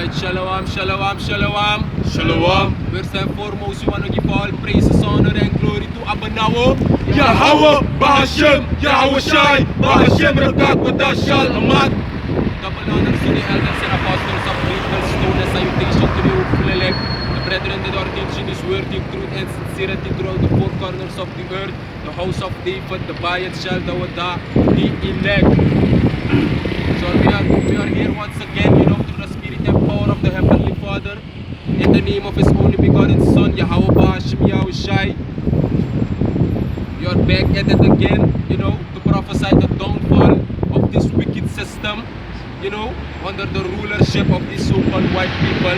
Alright, shalom, shalom, shalom. Shalom. First and foremost, we want to give all praises, honor, and glory to Abanawo. Yahweh, Bahashem, Yahweh Shai, Bahashem, Rakak, Wadashal, Amat. Double honors to the elders and apostles of Faithful Stone as salutation to the hopeful elect. The brethren that are teaching this word in truth and sincerity throughout the four corners of the earth. The house of David, the Bayat shall the Wada, the elect. So we are here once again, through the spirit and power of the Heavenly Father. In the name of His only begotten Son, Yahweh Bahashem Yahweh Shai. We are back at it again, to prophesy the downfall of this wicked system, under the rulership of these so-called white people,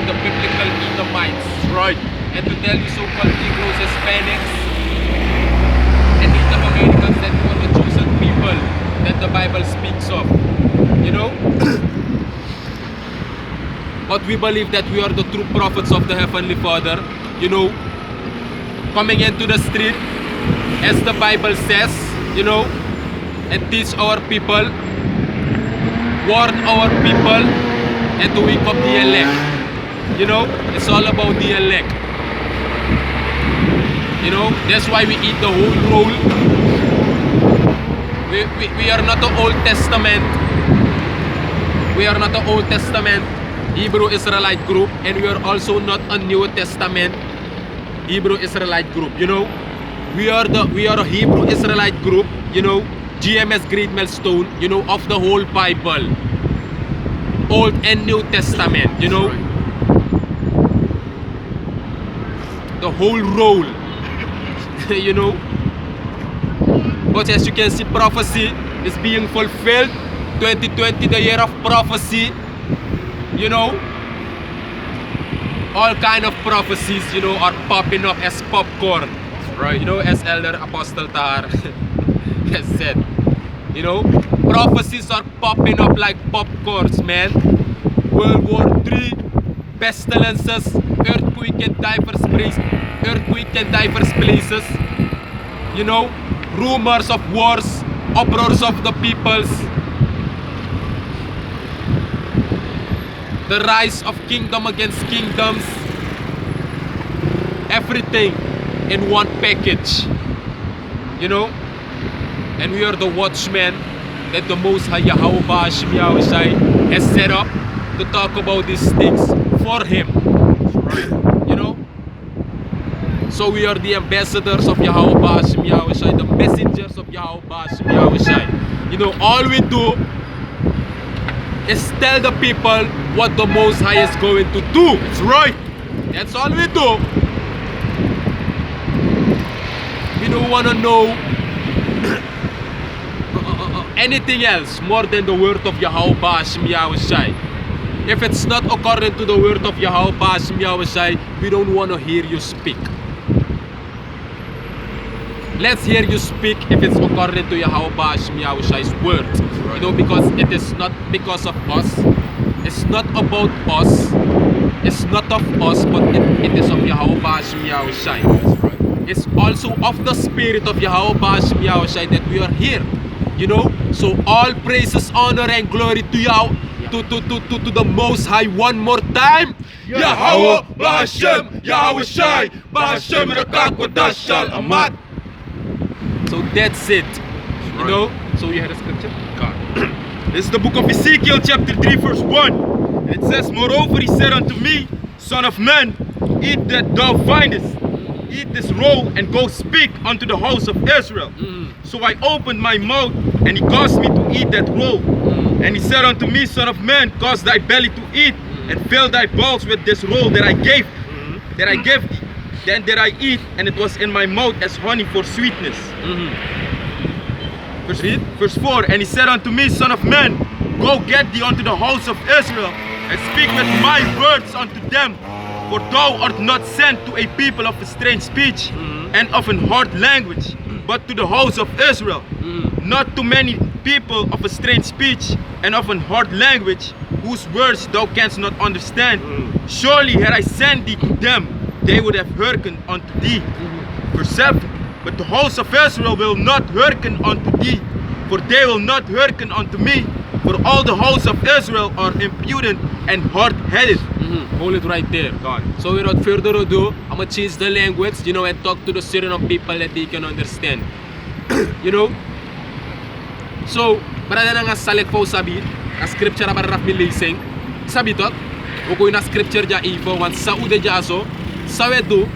the biblical Edomites. Right. And to tell you so-called Negroes, Hispanics, and Native Americans that you are the chosen people that the Bible speaks of, But we believe that we are the true prophets of the Heavenly Father, coming into the street, as the Bible says, and teach our people, warn our people, and to wake up the elect. It's all about the elect. That's why we eat the whole roll. We are not the Old Testament. We are not the Old Testament Hebrew Israelite group, and we are also not a New Testament Hebrew Israelite group. We are a Hebrew Israelite group, GMS Great Millstone, of the whole Bible, Old and New Testament, the whole roll. But as you can see, prophecy is being fulfilled. 2020, the year of prophecy. All kind of prophecies, are popping up as popcorn. Right. As Elder Apostle Tahar has said. Prophecies are popping up like popcorns, man. World War III, pestilences, earthquake in diverse places. Rumors of wars, uproars of the peoples. The rise of kingdom against kingdoms. Everything in one package. And we are the watchmen that the Most High Yahweh Bahashem Yahweh Shai has set up to talk about these things for Him. So we are the ambassadors of Yahweh Bahashem Yahweh Shai, the messengers of Yahweh Bahashem Yahweh Shai. All we do is tell the people what the Most High is going to do. That's right. That's all we do. We don't want to know anything else more than the word of Yahweh Bahashem Yahweh Shai. If it's not according to the word of Yahweh Bahashem Yahweh Shai, we don't want to hear you speak. Let's hear you speak if it's according to Yahweh Bahashem Yahweh Shai's word. Because it is not because of us. It's not about us. It's not of us, but it is of Yahweh Bahashem Yahweh Shai. It's also of the spirit of Yahweh Bahashem Yahweh Shai that we are here. So all praises, honor, and glory to Yahweh, to the Most High one more time. Yahweh, Bahashem, Yahweh Shai, Bahashem, Rakak, Wadashal, Amat. So that's it. So you had a scripture? This is the book of Ezekiel, chapter 3, verse 1. And it says, Moreover, he said unto me, Son of man, eat that thou findest. Eat this roll and go speak unto the house of Israel. So I opened my mouth, and he caused me to eat that roll. And he said unto me, Son of man, cause thy belly to eat, and fill thy bowels with this roll that I gave thee. Then did I eat, and it was in my mouth as honey for sweetness. Verse 4, and he said unto me, Son of man, go get thee unto the house of Israel, and speak with my words unto them. For thou art not sent to a people of a strange speech, and of an hard language, but to the house of Israel. Not to many people of a strange speech, and of an hard language, whose words thou canst not understand. Surely had I sent thee to them, they would have hearkened unto thee. Verse 7, but the house of Israel will not hearken unto thee, for they will not hearken unto me, For all the house of Israel are impudent and hard-headed. Hold it right there. God. So without further ado, I'm gonna change the language, and talk to the certain people that they can understand. So, para na nga salik po sabi, a scripture para raf milising, sabi tot, o na scripture ja ifo, wan sa ude jaso, sa wedo,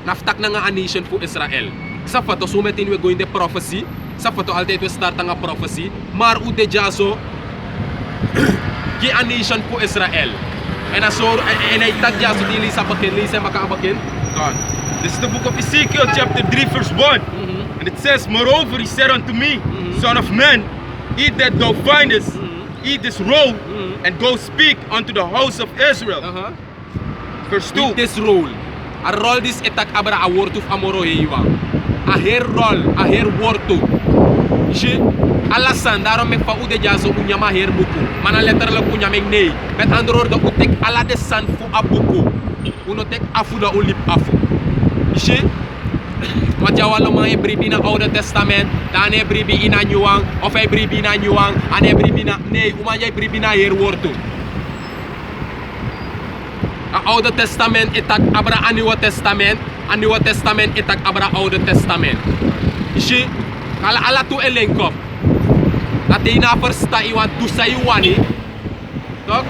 naftak na nga a nation po Israel. Sa fato, sumetin we going the prophecy, sa fato alte ito start nga prophecy, mar ude jaso, ki a nation po Israel. And I tag jaso di lisa bakin, lisa makakabakin. God. This is the book of Ezekiel chapter 3 verse 1. And it says, moreover he said unto me, Son of man, eat that thou findest, eat this roll, and go speak unto the house of Israel. Verse 2. Eat this roll. A roll this etak abra a word of amoro heiwa. A hair roll, a hair word to. Je alasan darom mek pa ude jaso unyama hair buku. Mana letter la punya mek nei. Bet andror da utek ala de san fu abuku. Uno tek afu da ulip afu. Je Majawalo mga ebribi na Old Testament, dan ebribi ina nyuang, of ebribi na nyuang, an ebribi na nei, umanya ebribi na hair word to. A Old Testament itak abra a New Testament itak abra Old Testament. Ishi ala tu elenkop. Ati na first ta iwan tu sa iwani. Tok.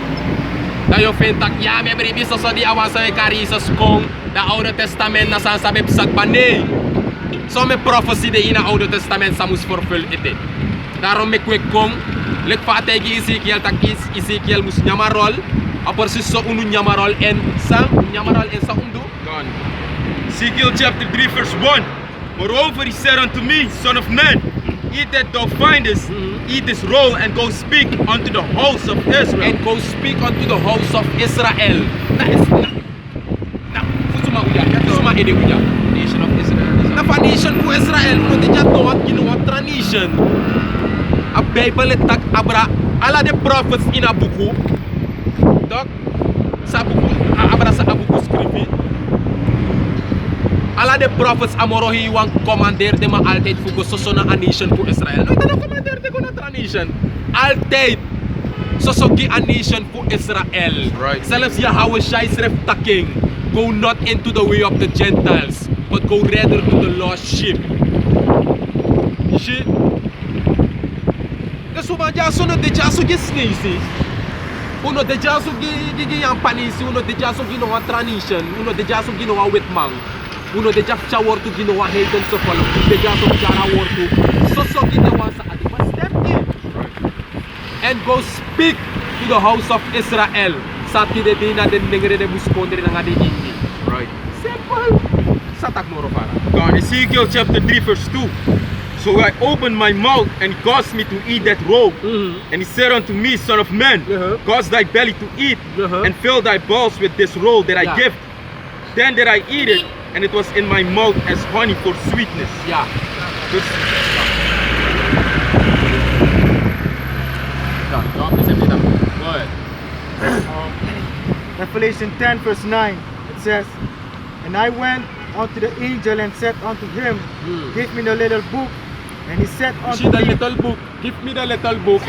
Dayo fentak ya me bribi so di awan sa kari sa skong da Old Testament na sasabi psag panay. So me prophecy de ina Old Testament samus fulfill ite. Darom me kwek kong lek fa ategi Ezekiel tak Ezekiel mus nyamarol. Apar so unu nyamarol en sa undu. God. Ezekiel chapter 3 verse 1. Moreover he said unto me, Son of man, eat that thou findest, eat this roll, and go speak unto the house of Israel. And go speak unto the house of Israel. That is Fusuma uya, Fusuma ede uya. Nation of Israel. Na fa nation po Israel, no di jato at ginawa tradition. A Bible tak abra ala de prophets ina buku. Dok sa buku abra sa buku skripi. Ala de prophets amorohi wang commander de ma altate fugo sosona a nation po Israel. No ita na commander de ko na tradition. Altate sosogi a nation po Israel. Right. Selfs Yahweh Shai Sref taking. Go not into the way of the Gentiles, but go rather to the lost sheep. Shit. Kasuma jaso no de jaso gisnisi. Uno de jaso gi yang panisi, uno de jaso gi no tradition, uno de jaso gi no wetmang. Uno de jafcha wortu gi no hayden so follow. De jaso jara wortu. So gi de wasa adi. But step in and go speak to the house of Israel. Sati de dina de nengre de muskondre na ngade indi. Right. Simple. Satak moro para. God. Ezekiel chapter 3 verse 2. So I opened my mouth and he caused me to eat that roll. And he said unto me, Son of man, cause thy belly to eat and fill thy balls with this roll that I give. Then did I eat it, and it was in my mouth as honey for sweetness. Yeah. Go ahead. Revelation 10 verse 9, it says, And I went unto the angel and said unto him, Give me the little book. And he said unto The me, little book. Give me the little book.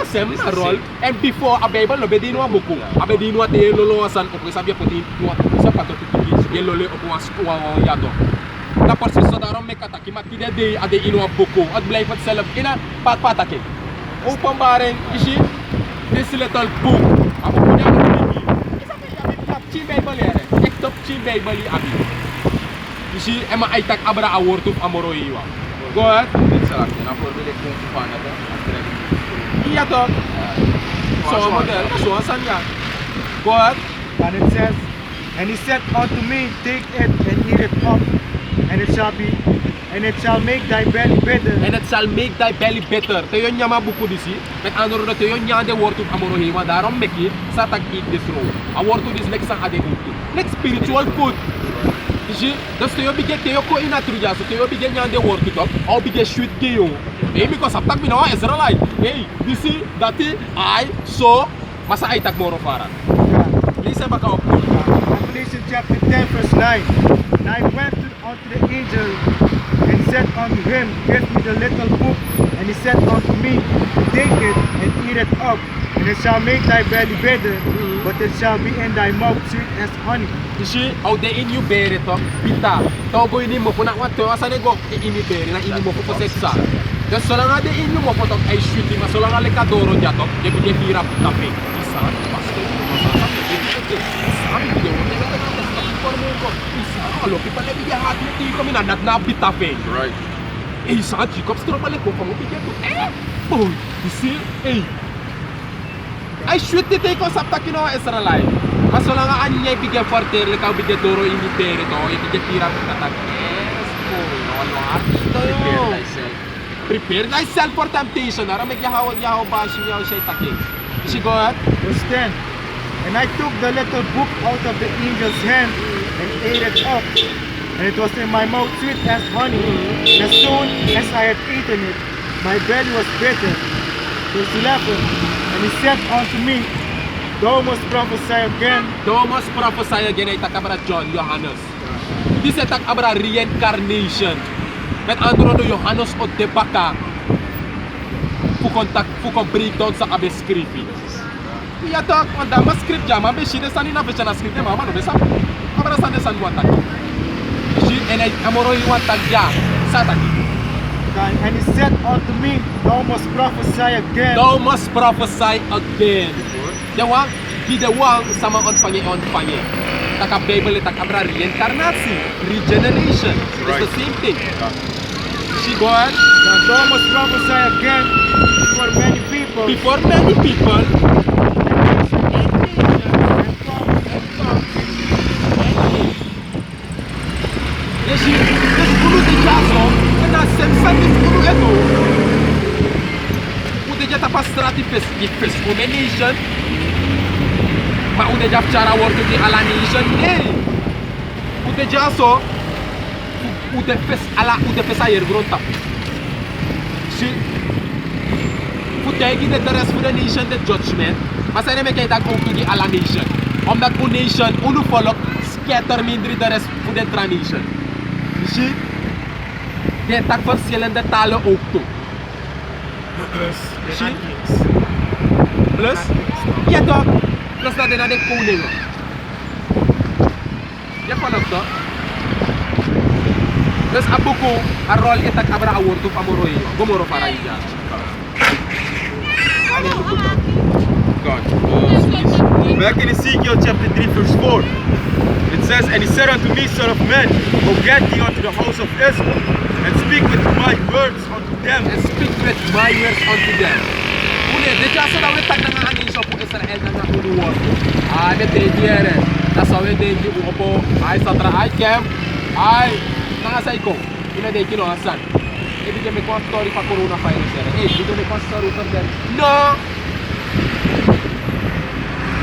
Sem roll. And before a Bible no bedino a buku. A bedino a te lolo asan o sabi po ti sa pato ti yelole o was yato. Tapos sa darom me kataki makide de ade ino a buku. At blay pat self ina patake. O pambaren isi this little book. Amo po niya isa kaya abi chi Bible ere. Ektop chi Bible abi. Isi ema aitak abra a word of amoro iwa. Go ahead. Salah, na for bile kung kupana to. Iya to. So model, so sanya. Go ahead. and it says, And he said unto me, Take it and eat it up, and it shall make thy belly bitter. And it shall make thy belly better. Tayo nya mabuko disi. Met andro na tayo nya de word of amoro hiwa darom meki sa tag eat this roll. A word to this like sang ade uti. Like spiritual food. Isi, das tayo bigay tayo ko inatruja so tayo bigay nya de word to top. Au bigay shoot kayo. Eh because saptak binawa Israelite. Hey, disi dati I so masa ay tag moro para. Lisa baka Revelation chapter 10 verse 9. And I went unto the angel and said unto him, Give me the little book. And he said unto me, Take it and eat it up, and it shall make thy belly bitter, but it shall be in thy mouth sweet as honey. You see, how they in you bere to, pita. Tao go ini mo po na wato, asa nego ini bere na ini mo po seksa. Dan solang ada ini mo po to ay sweet ma solang ale kadoro dia to, dia punya hirap kape. Isa, pasto, masa isa, dia mo na informe ko. Isa, alo kita lagi dia hati ti ko minanat na bitape. Right. Isa, Jacob stro pale ko mo pigyan to. Boy, you see, ay sweet ti ko sa takino Israelite. Masolang nga anya ibigay forte, likaw bigay doro ini bere to, ibigay hirap katag. Yes, boy, no ito yo. Prepare thyself for temptation. Ara may yahaw ba siya take. Is go ahead? Verse 10. And I took the little book out of the angel's hand and ate it up, and it was in my mouth sweet as honey. And as soon as I had eaten it, my belly was bitter. Verse 11. And he said unto me, Thou must prophesy again. Thou must prophesy again ay takabra John, Johannes. This is takabra reincarnation. Met andere woorden, Johannes o de baka voor breakdown sa abe scripti. Ja toch, want daar maar script ja, maar misschien is dat niet naar beetje naar script, maar no besa. Abra san desan wantak. Shi en ay amoro wantak ja, sataki. And he said unto me, Thou must prophesy again. Thou must prophesy again. Jawa, di de wang sama ontvangé. Taka Bible takabra reincarnasi, regeneration. It's the same thing. She go on. Now thou must prophesy again before many people. Before many people. Yes, guru di caso, kena sensatif guru itu. Udah jatuh pas stratifis, ifis nation. Ma udah jatuh cara work di ala nation, udah jatuh. Udah fes air grond tap. Si udah kita the rest of the nation the judgment. Masa ini mereka tak untuk di ala nation. Omdat u nation unu follow scatter mindri the rest of the nation. Si dia tak verschillende talen ook toe. Si plus ja toch plus dat na de koning. Ja follow toch. Dus abuko arol itak abra award to pamoroy gomoro para iya. God. Back in Ezekiel chapter 3 verse 4 it says, And he said unto me, Son of man, go get thee unto the house of Israel and speak with my words unto them. And speak with my words unto them. Une de jaso da wetak na ani so po Israel na nga uluwa. Ane te diere. Nasawe de di upo ay satra ay camp ay nangasay ko, ina de kilo asan. Ibigay may kong story pa coronavirus yan. Ibigay may kong story pa din. No!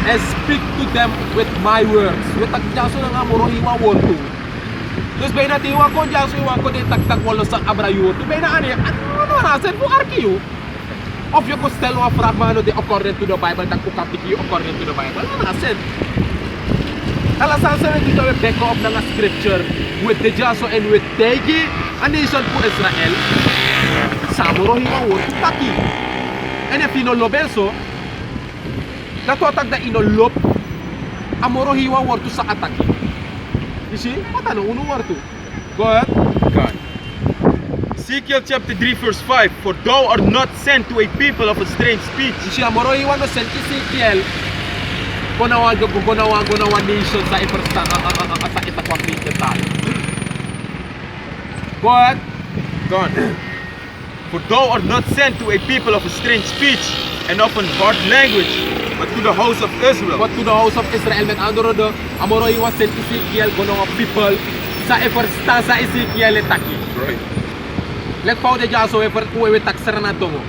And speak to them with my words. With tagjaso na nga muro hiwa worto. Terus bay na tiwa ko, jaso hiwa ko de tagtag walo sa abrayo. Tu bay na ani, ano nasan po arkiyo? Of you could tell one fragment de according to the Bible, tag po kapiki according to the Bible. Ano nasan? Alasan sa rin dito back up ng scripture with the Jaso and with Tegi a nation po Israel samuro hiwa worto taki. And if inolobeso natotag na inolop amuro hiwa worto sa ataki. You see? Matano uno worto. Go ahead. God. Ezekiel chapter 3 verse 5 For thou art not sent to a people of a strange speech. You see, amuro hiwa no sent Ezekiel gunawan nation sa ipersta sa itakwapit tayo. Go ahead. God. For thou art not sent to a people of a strange speech and of an hard language, but to the house of Israel. But to the house of Israel, met andere woorden, amoroy was sent Ezekiel gunawan people sa ipersta sa Ezekiel itaki. Right. Let pau de jaso uwe tak serna dongo.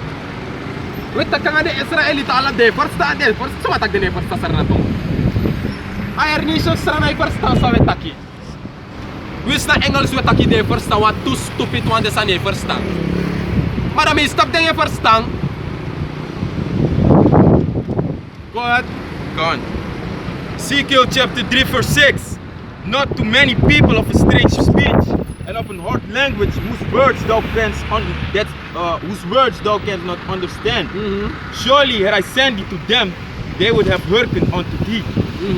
Wetak nga de Israelita ala de first sama tag de first serna dongo. Air nation serna first sa wetaki. Wis na Engels wetaki de first wa too stupid one de sa ne first. Para me stop de first. Go ahead. Gone. Ezekiel chapter 3 verse 6 Not to many people of a strange speech and of an hard language whose words thou canst whose words thou canst not understand. Surely had I sent thee to them, they would have hearkened unto thee.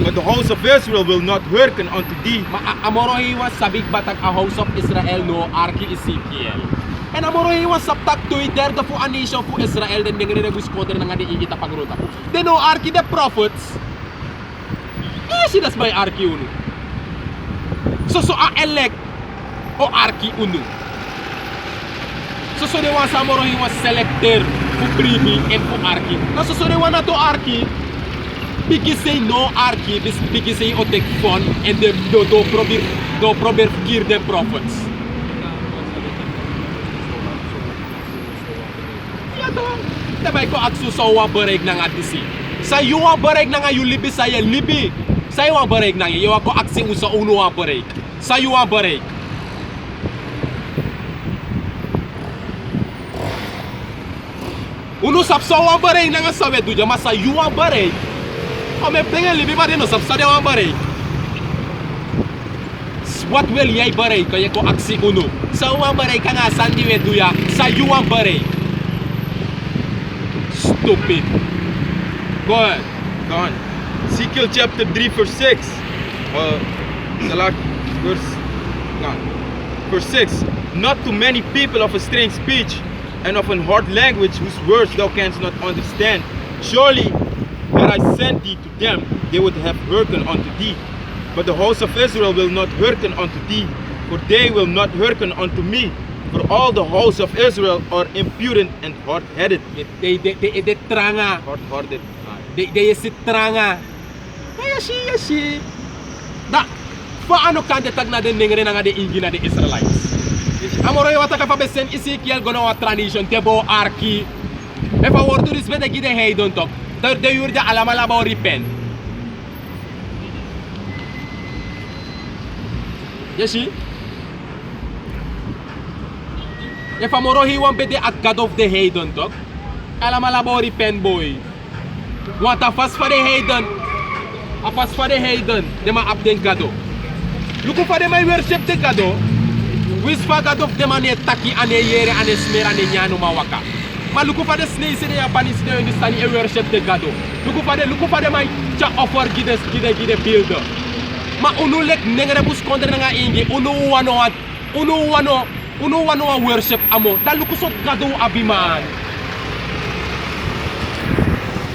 But the house of Israel will not hearken unto thee. Amorohiwa sabik batag a house of Israel no arki Ezekiel. And amorohiwa saptak tuy der fu a nation fu Israel den dengre rebus koder nga di igita pagruta. Den no arki the prophets. Sidas may arki unu. So a elect o arki unu. So de wa samorohiwa selector fu primi en fu arki. Na so de wa na to arki. Bigi say no arki, bis bigi say o tek fon en de do probeer verkeer de prophets. Ja toch? Daarbij ko aksu sa wa bereik na nga disi. Sa yuwa bereik na nga yu libi sa ye libi. Sa yuwa bereik na nga yuwa ko aksi usa uno wa bereik. Sa yuwa bereik. Uno sap sa wa bereik na nga sa wedu jama sa yuwa bereik. O me pengen libi ba dino sap sa de wa bereik. Wat wil jij bereiken? Je ko aksi uno. Sa wa bereik nga sandi wedu ya. Sa yuwa bereik. Stupid. Go ahead. Go on. Ezekiel chapter 3 verse 6. Verse 6. Not to many people of a strange speech and of an hard language whose words thou canst not understand. Surely had I sent thee to them, they would have hearkened unto thee. But the house of Israel will not hearken unto thee, for they will not hearken unto me. For all the house of Israel are impudent and hard-headed. De tranga. Hard-hearted. De si tranga. Yashi. Da, paano kan de tag na den ngere nga de ingina de Israelites? Amoroy wata ka pabesen Ezekiel gono wa tradition tebo arki. E fa wortu risbete gide heidon tok. De yurde alamala ba repent. Yashi. If amorohi wan bede at God of the heidon tok. Alamala ba repent boy. Wat a fast for the heidon. A fast for the heidon. De ma abden gado. Luku for the my worship the gado. Wis fa God of the mane taki ane yere ane smer ane nyanu mawaka. Ma luku for the snake se de Japanese de understand e worship the gado. Luku for the my cha offer gide builder. Ma unu lek nengere bus konder nga ingi unu wano worship amo. Da luku so gado abi man.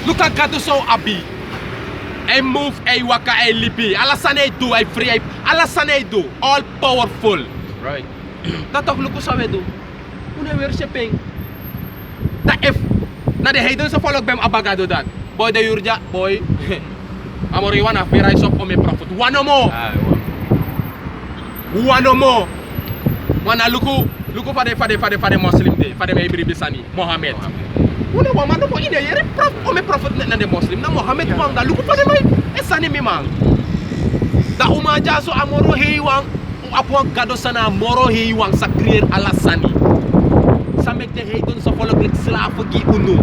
Look at gado so abi. I move, I waka, I lipi. Alasan I do, I free, alasan I do. All powerful. Right. Tatok luku sa wedo. Una worshiping. Ta if na de heidon sa follow bem abagado dat. Boy de yurja, boy. Amoriwan na rise up o me prophet. Wano mo. Wana luku fade Muslim de. Fade me ibri bisani. Mohammed. Una wa mano mo ide yere prof o me prophet na de Muslim na Mohammed wang da luku fade mai esani mi mang. Da uma jaso amoro heiwang apong gado sana moro heiwang sa creer alasani. Sa mekte heidon sa follow glik sila gi unu.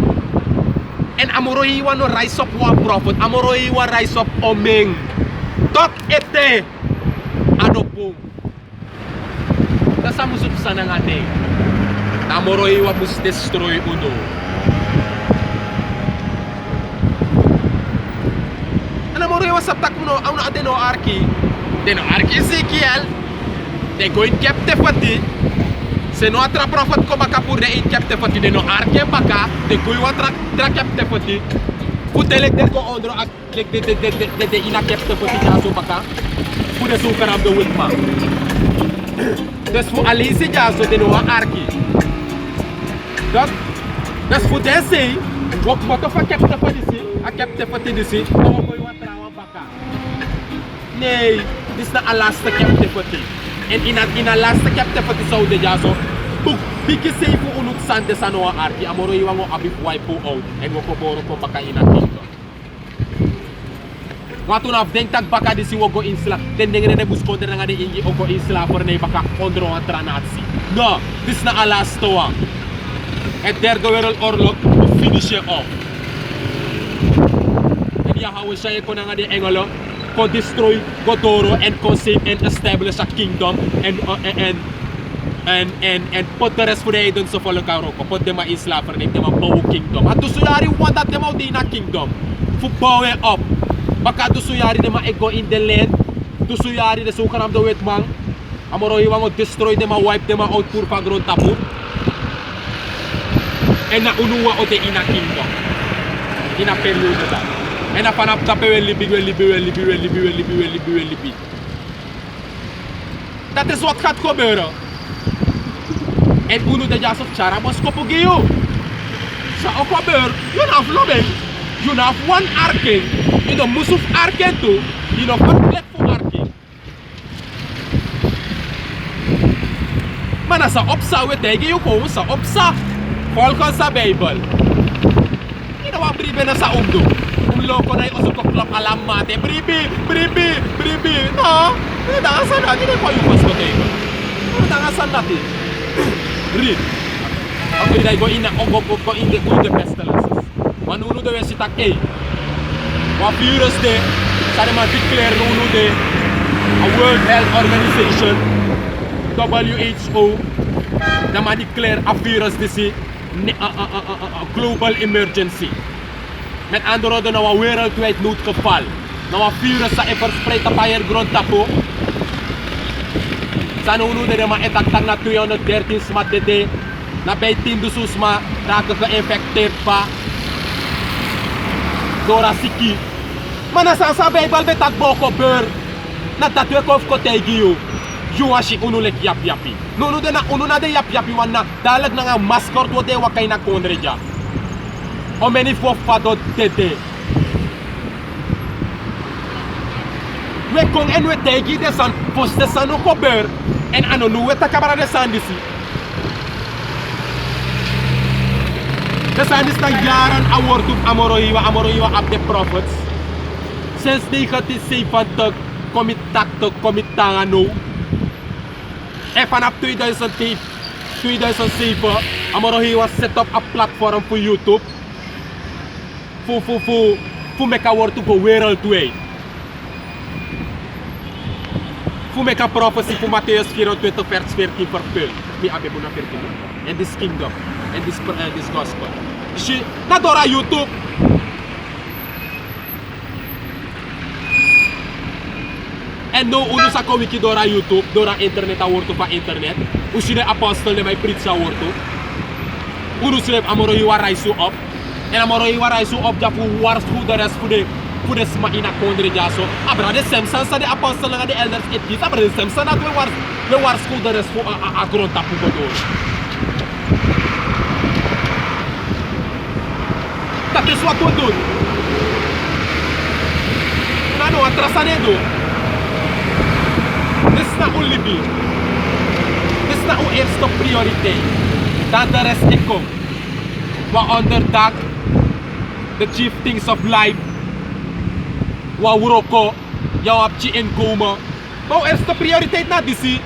En amoroi wa no rise up wa prophet, amoroi wa rise up omeng. Tok ete adopong. Dasa musup sana nga de. Amoroi wa mus destroy uno. An amoroi wa saptak no ang na adeno arki. Deno arki Ezekiel. They go in captivity. Se no atra prophet ko baka pour de in captivity de no arke baka de ko watra tra captivity putelek der ko ondro ak de ina captivity jaso baka pour de sukaram de wulma des fu alisi jaso de no arki donc des fu desi wok moto fa captivity disi ko ko watra wa baka nee dis na alasta captivity. En ina last captivity sa de jaso bigi say fu unut sante sa no arki amoro iwango abi wipe out en wo ko boro ko baka ina kingdom watu na denk tag baka disi wo go insla den ngene ne bus ko de nga de ingi o go insla for ne baka ondro atra nazi no this na alas to wa et der go werol orlok to finish it off en ya hawo shay ko nga de engolo ko destroy, go toro, and conceived and establish a kingdom and and put the rest voor de heidens of alle Marokko. Put them in slavernij, them bouw kingdom. En dus jari want dat them out in a kingdom. Voor bouwen op. Baka dus jari them ego in the land. Dus jari de zogenaamde wetman. Amoro je wango destroy them, wipe them out voor van grond tapu. En na unuwa ote in a kingdom. In a periode dat. En na vanaf dat we libi. Dat is wat gaat gebeuren. En uno de jas of chara mos kopugio. Sa ook gebeuren. Je naf lobeng. Je naf one arking. Je no musuf arking toe. Je no one plek voor arking. Maar na sa opsa we tegen je gewoon sa opsa. Volgens de Bijbel. Je no wat bribe na sa omdo. Loko na yung usok ko klop alam mate. Bribi. No. Dangasan natin yung payupas ko tayo. Dangasan natin. Read. Ako yung go in the pestilences. Manuno daw yung sitak A. Wa virus de. Sana man declare nuno de. A World Health Organization. WHO. Na man declare a virus de si. A global emergency. Met andere woorden, nou een wereldwijd noodgeval. Nou een virus dat verspreid op de grond tapo. Zijn we nu de maar etak na 213 smat de na bij 10 dus maar raken geïnfecteerd pa. Door een siki. Maar na sa Bijbel betak boko beur. Na dat we kof kotegi you washi unu lek yap yapi. No de na unu na de yap yapi wana dadelijk na een maskort wat de wakay na kondreja. O many for fado tete. We kon en we tegi de san poste san o kober en ano nu we takabara de san disi. De san is na jaren awortu amoroiwa ab de prophets. Sinds 1970 komit takto komit tangano. En vanaf 2007 amoroiwa set up a platform voor YouTube. Voor meka wordt op wereldwijd. Voor meka prophecy voor Matthäus 24 vers 14 vervuld. Mi abe buna 14. In this kingdom. In this gospel. Dus je, dat door aan YouTube. En no uno sa ko wiki door aan YouTube, door aan internet a wordt op internet. Usi de apostel de mij pritsa wordt op. Uno schreef amoro hiwa raisu op. En amoro hiwa raisu op ja voor wars voor de rest voor de sma ina kondre ja so. Abra de semsan sa de apostel na de elders etis. Abra de semsan na we wars voor de rest voor a grond tapu godor. Dat is wat we doen. Nano atrasanedo. Dit is na ulibi. Dit is na uw eerste prioriteit. Dan de rest ik kom. Waaronder dat the chief things of life. Wa uroko. Jouw abchi inkomen. Maar uw eerste prioriteit na disi.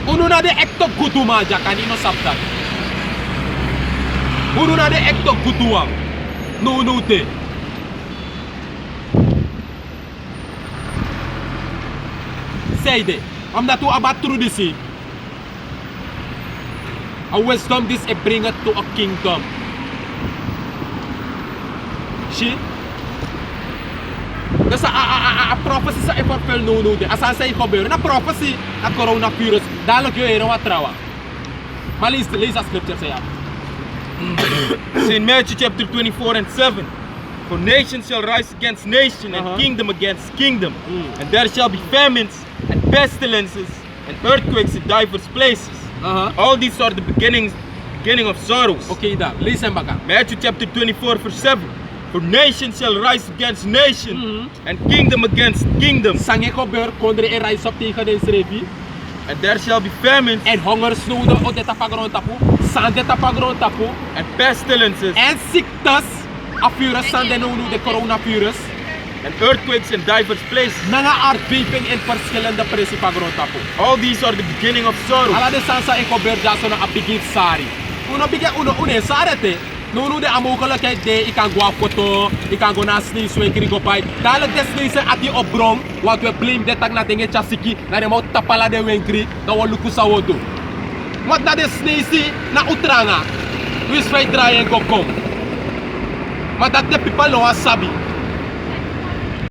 Uno na de ekto gutuma ja kanino sabdat. Uno na de ekto gutuang. No te. Say de. Omdat we abat through the sea. A wisdom this a bring it to a kingdom. See? Dus a prophecy sa effortful no de. Asa say gebeuren. Na prophecy at coronavirus. Dadelijk je heren wat trouwen. Maar lees a scripture say ja. St. Matthew chapter 24 and 7. For nation shall rise against nation and kingdom against kingdom. And there shall be famines and pestilences and earthquakes in diverse places. All these are the beginning of sorrows. Okay, da. Listen baga. Matthew chapter 24 verse 7. For nation shall rise against nation and kingdom against kingdom. Sange gebeur kondre e rise op tegen den srevi. And there shall be famines En hongersnoden o deta pagron tapu. San deta pagron tapu. and pestilences En ziektes. A virus san de no de coronavirus. and earthquakes in diverse places. Nanga aardbeving in verschillende presi pagron tapu. All these are the beginning of sorrows. Ala de sansa e gebeur da so na abigit sari. Uno bige uno une sarete. Nu de mogelijkheid de, ik kan go foto, ik kan go naar sneeuw, zo ik go bij. Dadelijk de sneeuw zijn at die opbrong, want we blame de tak na dingen chasiki, na de mo tapala de wenkri, dan we luku sa wodo. Want na de sneeuw si, na utranga, we is wij draaien go kom. Maar dat de people no sabi.